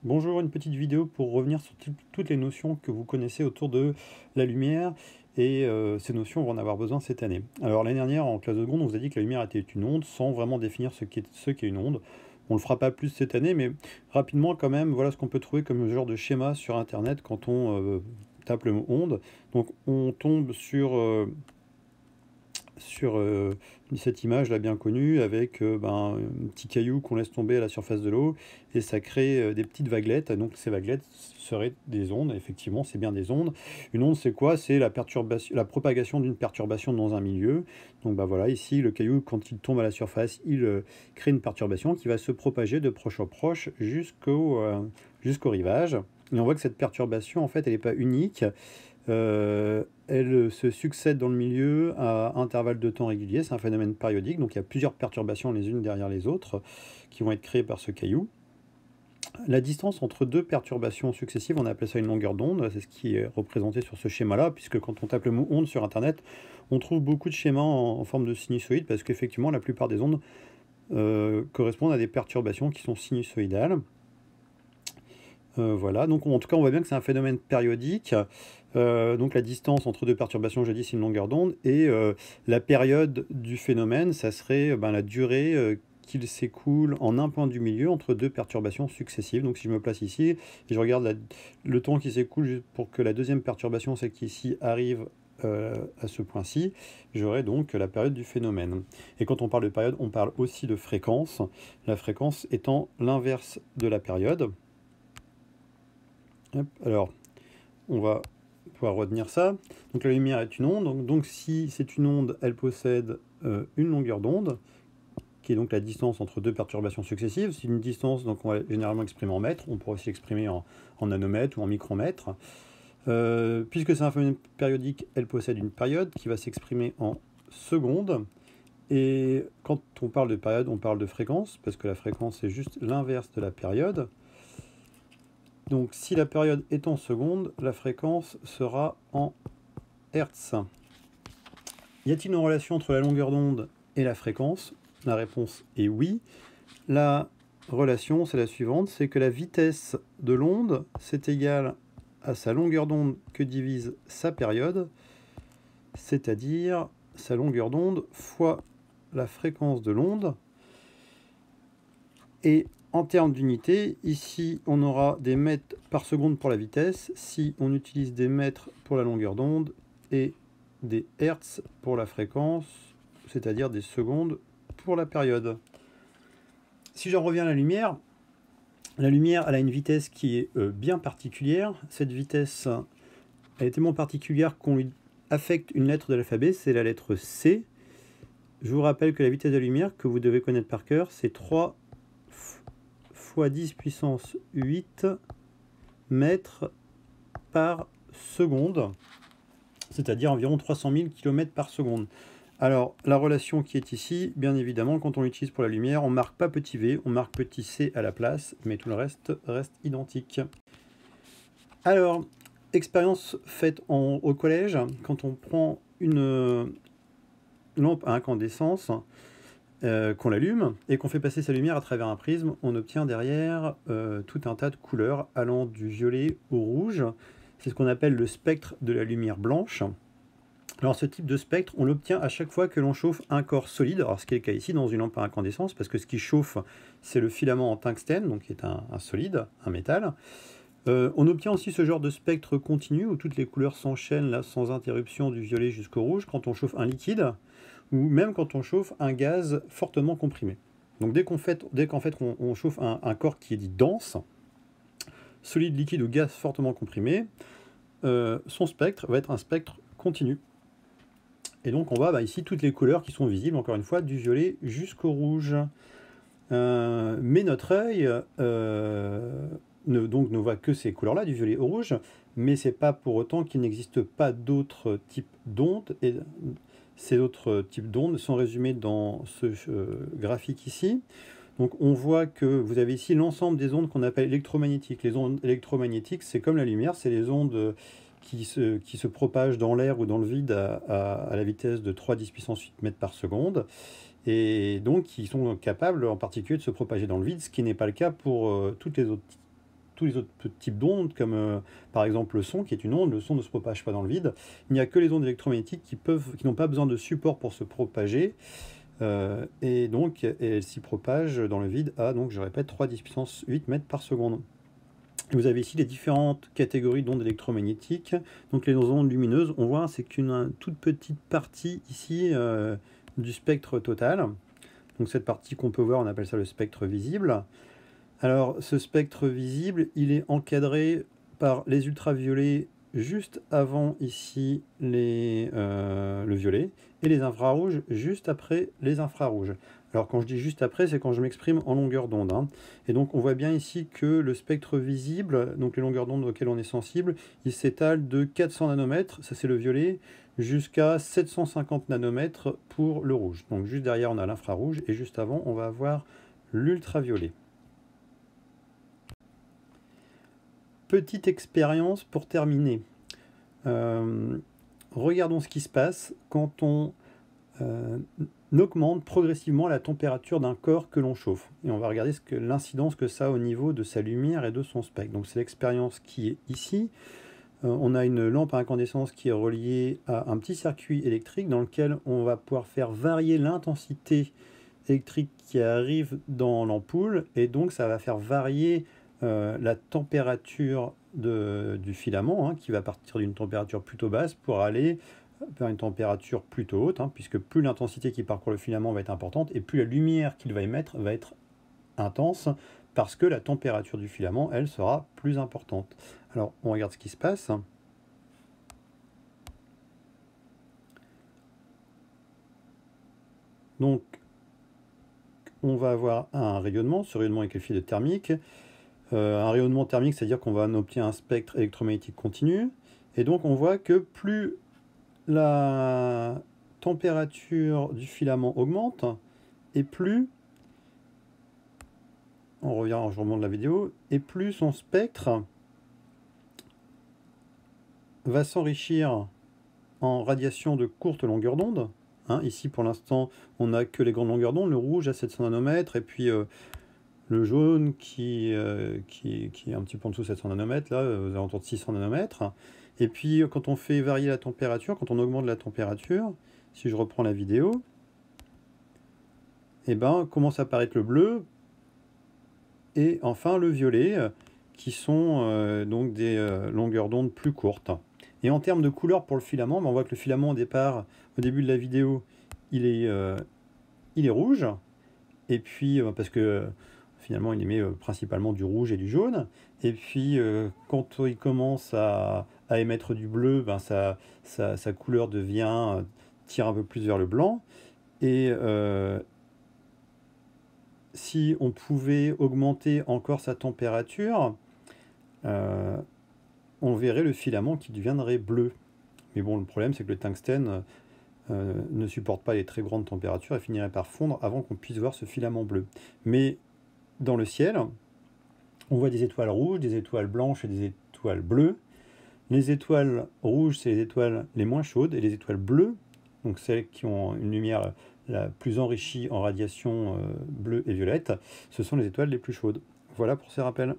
Bonjour, une petite vidéo pour revenir sur toutes les notions que vous connaissez autour de la lumière et ces notions vont en avoir besoin cette année. Alors l'année dernière en classe de seconde on vous a dit que la lumière était une onde sans vraiment définir ce qu'est une onde. On ne le fera pas plus cette année mais rapidement quand même voilà ce qu'on peut trouver comme genre de schéma sur internet quand on tape le mot onde. Donc on tombe sur cette image là bien connue avec un petit caillou qu'on laisse tomber à la surface de l'eau et ça crée des petites vaguelettes. Donc ces vaguelettes seraient des ondes. Effectivement, c'est bien des ondes. Une onde, c'est quoi? C'est la perturbation, la propagation d'une perturbation dans un milieu. Donc bah voilà, ici le caillou quand il tombe à la surface, il crée une perturbation qui va se propager de proche en proche jusqu'au rivage. Et on voit que cette perturbation en fait elle n'est pas unique. Elles se succèdent dans le milieu à intervalles de temps réguliers, c'est un phénomène périodique, donc il y a plusieurs perturbations les unes derrière les autres qui vont être créées par ce caillou. La distance entre deux perturbations successives, on appelle ça une longueur d'onde, c'est ce qui est représenté sur ce schéma-là, puisque quand on tape le mot onde sur Internet, on trouve beaucoup de schémas en forme de sinusoïde, parce qu'effectivement la plupart des ondes correspondent à des perturbations qui sont sinusoïdales. Voilà, donc en tout cas on voit bien que c'est un phénomène périodique. Donc la distance entre deux perturbations, j'ai dit, c'est une longueur d'onde, et la période du phénomène, ça serait la durée qu'il s'écoule en un point du milieu entre deux perturbations successives. Donc si je me place ici, et je regarde le temps qui s'écoule pour que la deuxième perturbation, celle qui ici arrive à ce point-ci, j'aurai donc la période du phénomène. Et quand on parle de période, on parle aussi de fréquence, la fréquence étant l'inverse de la période. Hop, alors, on va pouvoir retenir ça. Donc la lumière est une onde, donc si c'est une onde, elle possède une longueur d'onde, qui est donc la distance entre deux perturbations successives. C'est une distance, donc on va généralement exprimer en mètres, on pourrait aussi l'exprimer en nanomètres ou en micromètres. Puisque c'est un phénomène périodique, elle possède une période qui va s'exprimer en secondes. Et quand on parle de période, on parle de fréquence, parce que la fréquence c'est juste l'inverse de la période. Donc si la période est en secondes, la fréquence sera en hertz. Y a-t-il une relation entre la longueur d'onde et la fréquence? La réponse est oui. La relation, c'est la suivante, c'est que la vitesse de l'onde, c'est égal à sa longueur d'onde que divise sa période, c'est-à-dire sa longueur d'onde fois la fréquence de l'onde. Et en termes d'unité, ici on aura des mètres par seconde pour la vitesse, si on utilise des mètres pour la longueur d'onde, et des hertz pour la fréquence, c'est-à-dire des secondes pour la période. Si j'en reviens à la lumière elle a une vitesse qui est bien particulière. Cette vitesse elle est tellement particulière qu'on lui affecte une lettre de l'alphabet, c'est la lettre C. Je vous rappelle que la vitesse de la lumière, que vous devez connaître par cœur, c'est 3 fois 10 puissance 8 mètres par seconde, c'est-à-dire environ 300 000 km par seconde. Alors, la relation qui est ici, bien évidemment, quand on l'utilise pour la lumière, on ne marque pas petit v, on marque petit c à la place, mais tout le reste reste identique. Alors, expérience faite au collège, quand on prend une lampe à incandescence, qu'on l'allume et qu'on fait passer sa lumière à travers un prisme, on obtient derrière tout un tas de couleurs allant du violet au rouge. C'est ce qu'on appelle le spectre de la lumière blanche. Alors ce type de spectre, on l'obtient à chaque fois que l'on chauffe un corps solide, alors ce qui est le cas ici dans une lampe à incandescence, parce que ce qui chauffe, c'est le filament en tungstène, donc qui est un solide, un métal. On obtient aussi ce genre de spectre continu, où toutes les couleurs s'enchaînent là, sans interruption du violet jusqu'au rouge, quand on chauffe un liquide, ou même quand on chauffe un gaz fortement comprimé. Donc dès qu'en fait on chauffe un corps qui est dit dense, solide, liquide ou gaz fortement comprimé, son spectre va être un spectre continu. Et donc on voit ici toutes les couleurs qui sont visibles, encore une fois, du violet jusqu'au rouge. Mais notre œil ne voit que ces couleurs-là, du violet au rouge, mais c'est pas pour autant qu'il n'existe pas d'autres types d'ondes, et ces autres types d'ondes sont résumés dans ce graphique ici. Donc on voit que vous avez ici l'ensemble des ondes qu'on appelle électromagnétiques. Les ondes électromagnétiques, c'est comme la lumière, c'est les ondes qui se propagent dans l'air ou dans le vide à la vitesse de 3 × 10 × 8 mètres par seconde, et donc qui sont capables en particulier de se propager dans le vide, ce qui n'est pas le cas pour toutes les autres tous les autres types d'ondes, comme par exemple le son, qui est une onde. Le son ne se propage pas dans le vide. Il n'y a que les ondes électromagnétiques qui n'ont pas besoin de support pour se propager. Et donc elles s'y propagent dans le vide à, donc je répète, 3 × 10⁸ mètres par seconde. Vous avez ici les différentes catégories d'ondes électromagnétiques. Donc les ondes lumineuses, on voit, c'est qu'une toute petite partie ici du spectre total. Donc cette partie qu'on peut voir, on appelle ça le spectre visible. Alors ce spectre visible, il est encadré par les ultraviolets juste avant ici le violet, et les infrarouges juste après les infrarouges. Alors quand je dis juste après, c'est quand je m'exprime en longueur d'onde, hein. Et donc on voit bien ici que le spectre visible, donc les longueurs d'onde auxquelles on est sensible, il s'étale de 400 nanomètres, ça c'est le violet, jusqu'à 750 nanomètres pour le rouge. Donc juste derrière on a l'infrarouge, et juste avant on va avoir l'ultraviolet. Petite expérience pour terminer. Regardons ce qui se passe quand on augmente progressivement la température d'un corps que l'on chauffe. Et on va regarder l'incidence que ça a au niveau de sa lumière et de son spectre. Donc c'est l'expérience qui est ici. On a une lampe à incandescence qui est reliée à un petit circuit électrique dans lequel on va pouvoir faire varier l'intensité électrique qui arrive dans l'ampoule, et donc ça va faire varier la température du filament, hein, qui va partir d'une température plutôt basse pour aller vers une température plutôt haute, hein, puisque plus l'intensité qui parcourt le filament va être importante, et plus la lumière qu'il va émettre va être intense, parce que la température du filament, elle, sera plus importante. Alors, on regarde ce qui se passe. Donc, on va avoir un rayonnement. Ce rayonnement est qualifié de thermique. Un rayonnement thermique, c'est-à-dire qu'on va obtenir un spectre électromagnétique continu. Et donc, on voit que plus la température du filament augmente, et plus, on revient, je remonte la vidéo, et plus son spectre va s'enrichir en radiation de courte longueur d'onde. Hein, ici, pour l'instant, on n'a que les grandes longueurs d'onde, le rouge à 700 nanomètres, et puis le jaune qui est un petit peu en dessous de 700 nanomètres, là, aux alentours de 600 nanomètres. Et puis, quand on fait varier la température, quand on augmente la température, si je reprends la vidéo, et ben, commence à apparaître le bleu, et enfin le violet, qui sont donc des longueurs d'onde plus courtes. Et en termes de couleur pour le filament, on voit que le filament au début de la vidéo, il est rouge, et puis parce que finalement il émet principalement du rouge et du jaune, et puis quand il commence à émettre du bleu, ben sa couleur tire un peu plus vers le blanc, et si on pouvait augmenter encore sa température, on verrait le filament qui deviendrait bleu. Mais bon, le problème, c'est que le tungstène ne supporte pas les très grandes températures et finirait par fondre avant qu'on puisse voir ce filament bleu. Mais dans le ciel, on voit des étoiles rouges, des étoiles blanches et des étoiles bleues. Les étoiles rouges, c'est les étoiles les moins chaudes, et les étoiles bleues, donc celles qui ont une lumière la plus enrichie en radiation bleue et violette, ce sont les étoiles les plus chaudes. Voilà pour ces rappels.